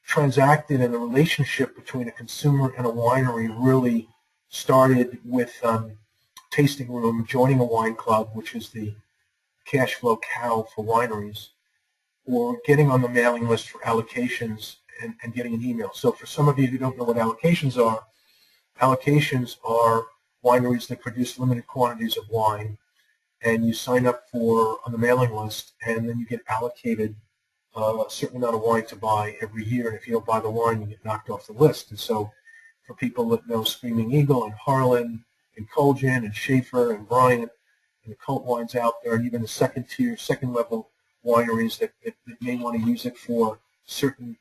transacted in a relationship between a consumer and a winery really started with tasting room, joining a wine club, which is the cash flow cow for wineries, or getting on the mailing list for allocations and getting an email. So for some of you who don't know what allocations are wineries that produce limited quantities of wine, and you sign up on the mailing list, and then you get allocated a certain amount of wine to buy every year, and if you don't buy the wine, you get knocked off the list. And so for people that know Screaming Eagle and Harlan and Colgin and Schaefer and Bryant and the cult wines out there, and even the second level wineries that may want to use it for certain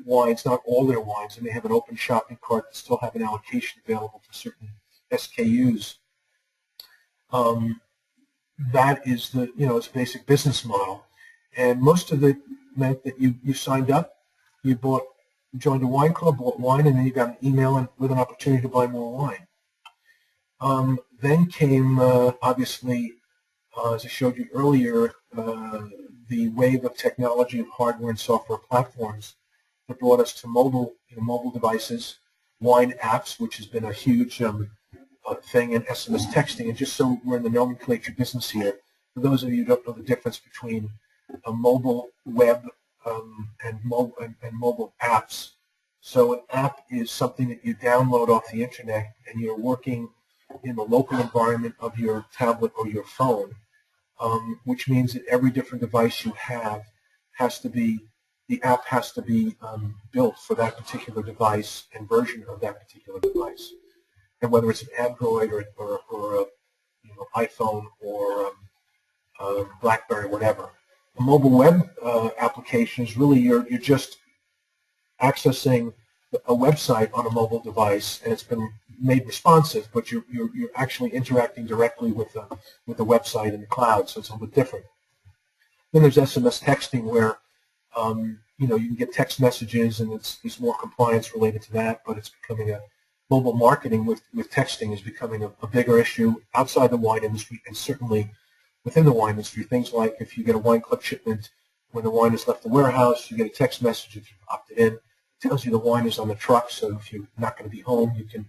wines, not all their wines, and they have an open shopping cart that still have an allocation available for certain SKUs. That is its basic business model. And most of it meant that you signed up, you bought You joined a wine club, bought wine, and then you got an email with an opportunity to buy more wine. Then came, obviously, as I showed you earlier, the wave of technology of hardware and software platforms that brought us to mobile devices, wine apps, which has been a huge thing, and SMS texting. And just so we're in the nomenclature business here, for those of you who don't know the difference between a mobile web and mobile apps. So an app is something that you download off the internet, and you're working in the local environment of your tablet or your phone, which means that every different device you have the app has to be built for that particular device and version of that particular device. And whether it's an Android or a iPhone or BlackBerry, whatever. A mobile web application is really you're just accessing a website on a mobile device, and it's been made responsive, but you're actually interacting directly with the website in the cloud, so it's a little bit different. Then there's SMS texting, where you can get text messages, and there's more compliance related to that, but it's becoming mobile marketing with texting is becoming a bigger issue outside the wine industry, and certainly within the wine industry. Things like if you get a wine club shipment, when the wine has left the warehouse, you get a text message if you've opted in. It tells you the wine is on the truck, so if you're not going to be home, you can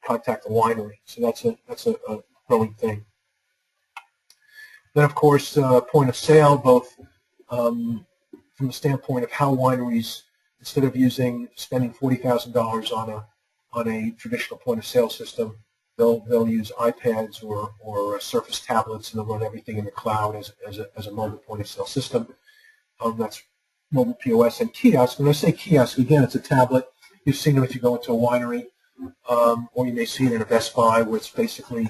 contact the winery. So that's a growing thing. Then, of course, point of sale, both from the standpoint of how wineries, instead of spending $40,000 on a traditional point of sale system, they'll use iPads or Surface tablets, and they'll run everything in the cloud as a mobile point of sale system. That's mobile POS. And kiosk. When I say kiosk, again, it's a tablet. You've seen it if you go into a winery, or you may see it in a Best Buy, where it's basically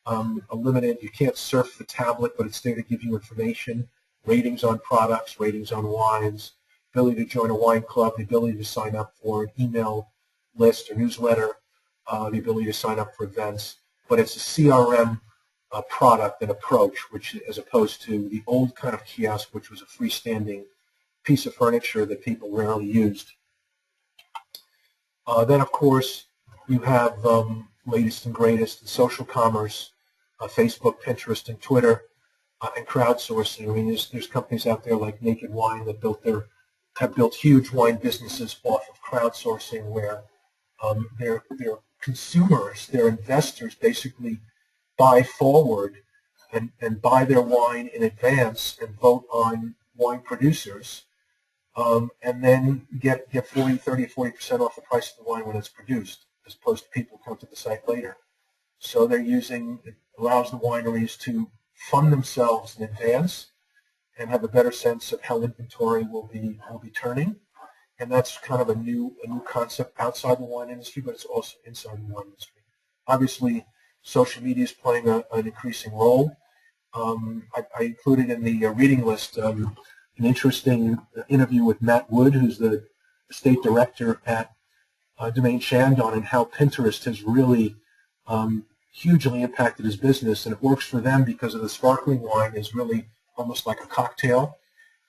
a limited. You can't surf the tablet, but it's there to give you information, ratings on products, ratings on wines, ability to join a wine club, the ability to sign up for an email list or newsletter, the ability to sign up for events. But it's a CRM product and approach, which, as opposed to the old kind of kiosk, which was a freestanding piece of furniture that people rarely used. Then, of course, you have latest and greatest in social commerce, Facebook, Pinterest, and Twitter, and crowdsourcing. I mean, there's companies out there like Naked Wine that have built huge wine businesses off of crowdsourcing, where their consumers, their investors, basically buy forward and buy their wine in advance and vote on wine producers, and then get 40, 30, 40% off the price of the wine when it's produced, as opposed to people who come to the site later. So it allows the wineries to fund themselves in advance and have a better sense of how inventory will be turning. And that's kind of a new concept outside the wine industry, but it's also inside the wine industry. Obviously, social media is playing an increasing role. I included in the reading list an interesting interview with Matt Wood, who's the state director at Domaine Chandon, and how Pinterest has really hugely impacted his business. And it works for them because of the sparkling wine is really almost like a cocktail.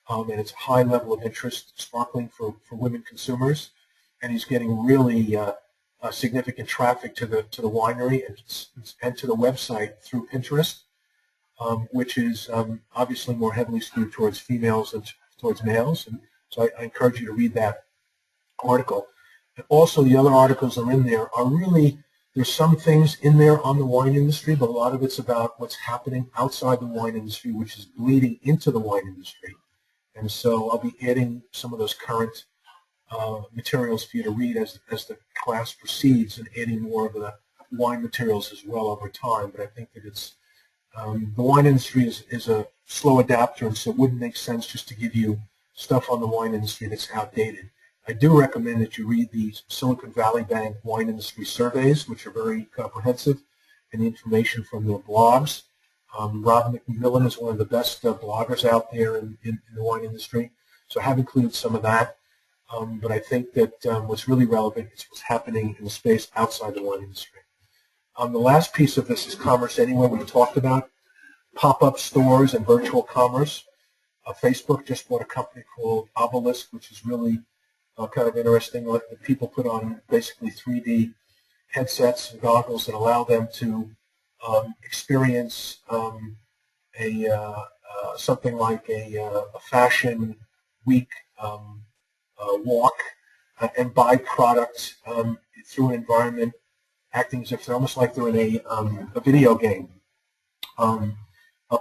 And it's a high level of interest, sparkling for women consumers, and he's getting really significant traffic to the winery and to the website through Pinterest, which is obviously more heavily skewed towards females than towards males. And so I encourage you to read that article. And also, the other articles that are in there are really, there's some things in there on the wine industry, but a lot of it's about what's happening outside the wine industry, which is bleeding into the wine industry. And so I'll be adding some of those current materials for you to read as the class proceeds, and adding more of the wine materials as well over time. But I think that it's the wine industry is a slow adapter, and so it wouldn't make sense just to give you stuff on the wine industry that's outdated. I do recommend that you read the Silicon Valley Bank wine industry surveys, which are very comprehensive, and the information from their blogs. Rob McMillan is one of the best bloggers out there in the wine industry, so I have included some of that. But I think that what's really relevant is what's happening in the space outside the wine industry. The last piece of this is Commerce Anywhere. We talked about pop-up stores and virtual commerce. Facebook just bought a company called Obelisk, which is really kind of interesting. People put on basically 3D headsets and goggles that allow them to experience something like a fashion week walk and buy products through an environment, acting as if they're almost like they're in a video game.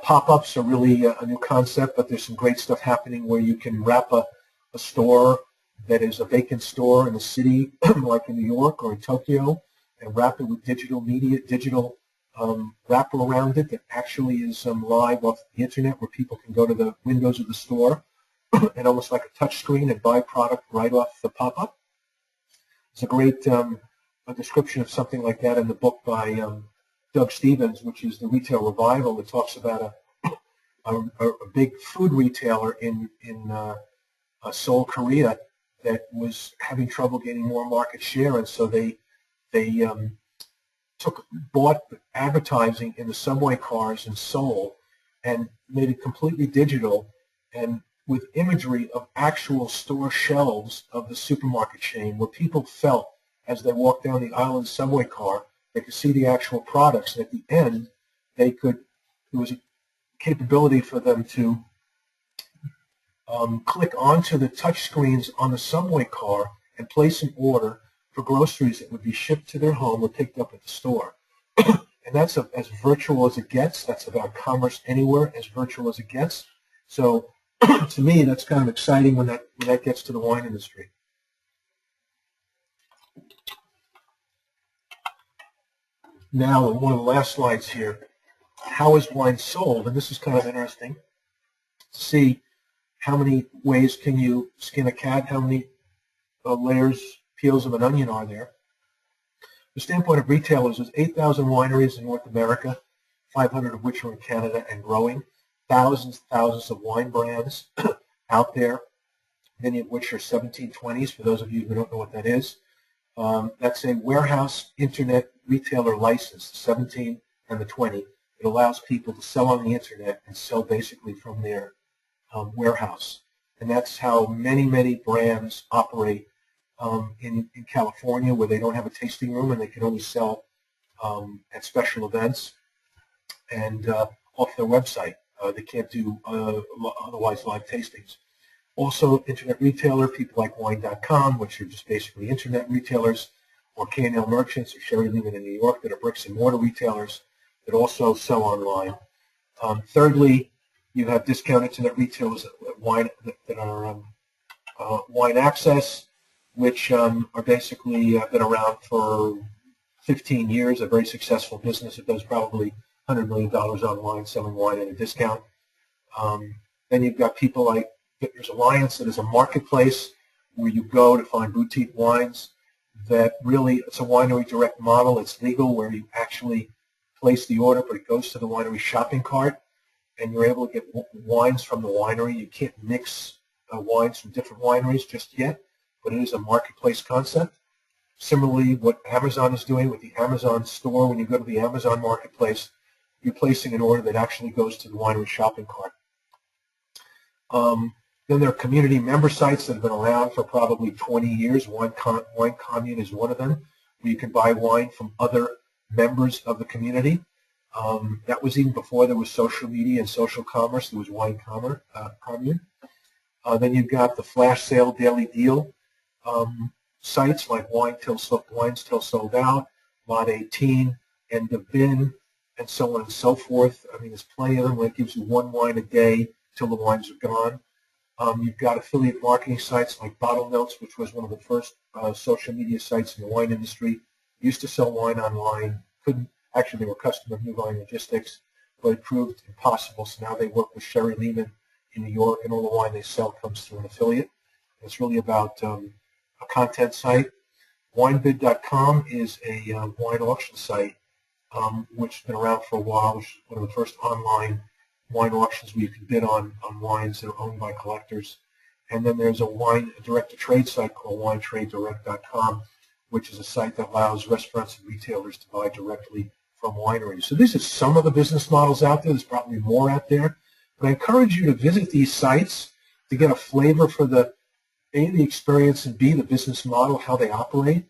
Pop-ups are really a new concept, but there's some great stuff happening where you can wrap a store that is a vacant store in a city like in New York or in Tokyo, and wrap it with digital media, digital wrapper around it that actually is live off the internet, where people can go to the windows of the store and almost like a touch screen and buy product right off the pop-up. It's a great a description of something like that in the book by Doug Stevens, which is The Retail Revival. It talks about a big food retailer in Seoul, Korea, that was having trouble getting more market share, and so they bought advertising in the subway cars in Seoul and made it completely digital and with imagery of actual store shelves of the supermarket chain, where people felt as they walked down the aisle in the subway car, they could see the actual products, and at the end, there was a capability for them to click onto the touch screens on the subway car and place an order for groceries that would be shipped to their home or picked up at the store. And that's as virtual as it gets. That's about commerce anywhere, as virtual as it gets. So to me, that's kind of exciting when that gets to the wine industry. Now, one of the last slides here, how is wine sold? And this is kind of interesting to see how many ways can you skin a cat, how many layers, peels of an onion are there. The standpoint of retailers is 8,000 wineries in North America, 500 of which are in Canada and growing, thousands of wine brands out there, many of which are 1720s, for those of you who don't know what that is. That's a warehouse internet retailer license, the 17 and the 20. It allows people to sell on the internet and sell basically from their warehouse. And that's how many brands operate in California, where they don't have a tasting room and they can only sell at special events and off their website. They can't do otherwise live tastings. Also, internet retailer, people like wine.com, which are just basically internet retailers, or K&L Merchants or Sherry Lehman in New York, that are bricks and mortar retailers that also sell online. Thirdly, you have discount internet retailers that are Wine Access, which are basically been around for 15 years, a very successful business. It does probably $100 million online selling wine at a discount. Then you've got people like Vintners Alliance, that is a marketplace where you go to find boutique wines that really, it's a winery direct model. It's legal, where you actually place the order, but it goes to the winery shopping cart, and you're able to get wines from the winery. You can't mix wines from different wineries just yet, but it is a marketplace concept. Similarly, what Amazon is doing with the Amazon store, when you go to the Amazon marketplace, you're placing an order that actually goes to the winery shopping cart. Then there are community member sites that have been around for probably 20 years. Wine Commune is one of them, where you can buy wine from other members of the community. That was even before there was social media and social commerce. There was Wine Commune. Then you've got the flash sale, daily deal sites like Wines Till Sold Out, Lot 18, End of Bin, and so on and so forth. I mean, there's plenty of them where it gives you one wine a day till the wines are gone. You've got affiliate marketing sites like Bottle Notes, which was one of the first social media sites in the wine industry. Used to sell wine online. Couldn't. Actually, they were customer of New Vine Logistics, but it proved impossible. So now they work with Sherry Lehman in New York, and all the wine they sell comes through an affiliate. It's really about a content site. Winebid.com is a wine auction site, which has been around for a while, which is one of the first online wine auctions where you can bid on wines that are owned by collectors. And then there's a wine direct-to-trade site called winetradedirect.com, which is a site that allows restaurants and retailers to buy directly from wineries. So these are some of the business models out there. There's probably more out there. But I encourage you to visit these sites to get a flavor for the A, the experience, and B, the business model, how they operate.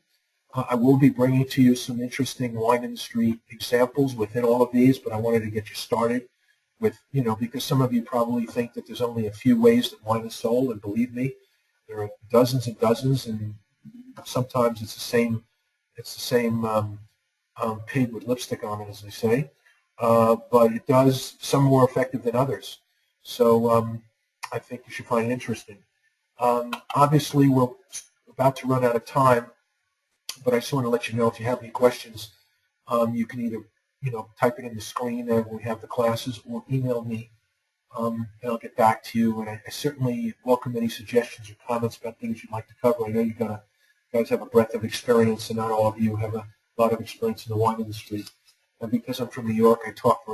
I will be bringing to you some interesting wine industry examples within all of these, but I wanted to get you started with, because some of you probably think that there's only a few ways that wine is sold, and believe me, there are dozens and dozens, and sometimes it's the same pig with lipstick on it, as they say, but it does some more effective than others. So I think you should find it interesting. Obviously, we're about to run out of time, but I just want to let you know if you have any questions, you can either type it in the screen when we have the classes, or email me, and I'll get back to you. And I certainly welcome any suggestions or comments about things you'd like to cover. I know you guys have a breadth of experience, and not all of you have a lot of experience in the wine industry. And because I'm from New York, I talk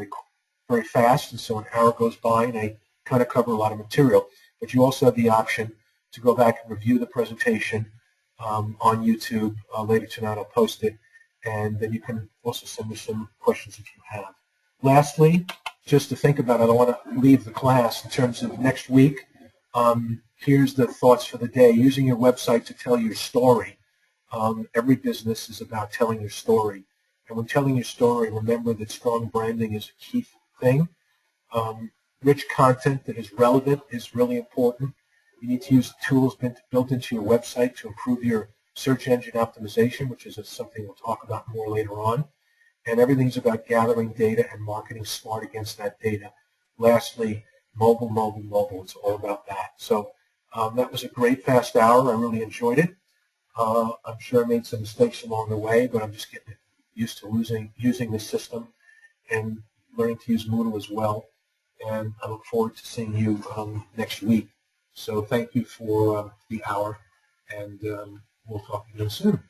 very fast, and so an hour goes by, and I kind of cover a lot of material. But you also have the option to go back and review the presentation on YouTube later tonight. I'll post it, and then you can also send me some questions if you have. Lastly, just to think about, I don't want to leave the class in terms of next week. Here's the thoughts for the day. Using your website to tell your story. Every business is about telling your story. And when telling your story, remember that strong branding is a key thing. Rich content that is relevant is really important. You need to use the tools built into your website to improve your search engine optimization, which is something we'll talk about more later on. And everything's about gathering data and marketing smart against that data. Lastly, mobile. It's all about that. So that was a great fast hour. I really enjoyed it. I'm sure I made some mistakes along the way, but I'm just getting used to using the system and learning to use Moodle as well. And I look forward to seeing you next week. So thank you for the hour, and we'll talk again soon.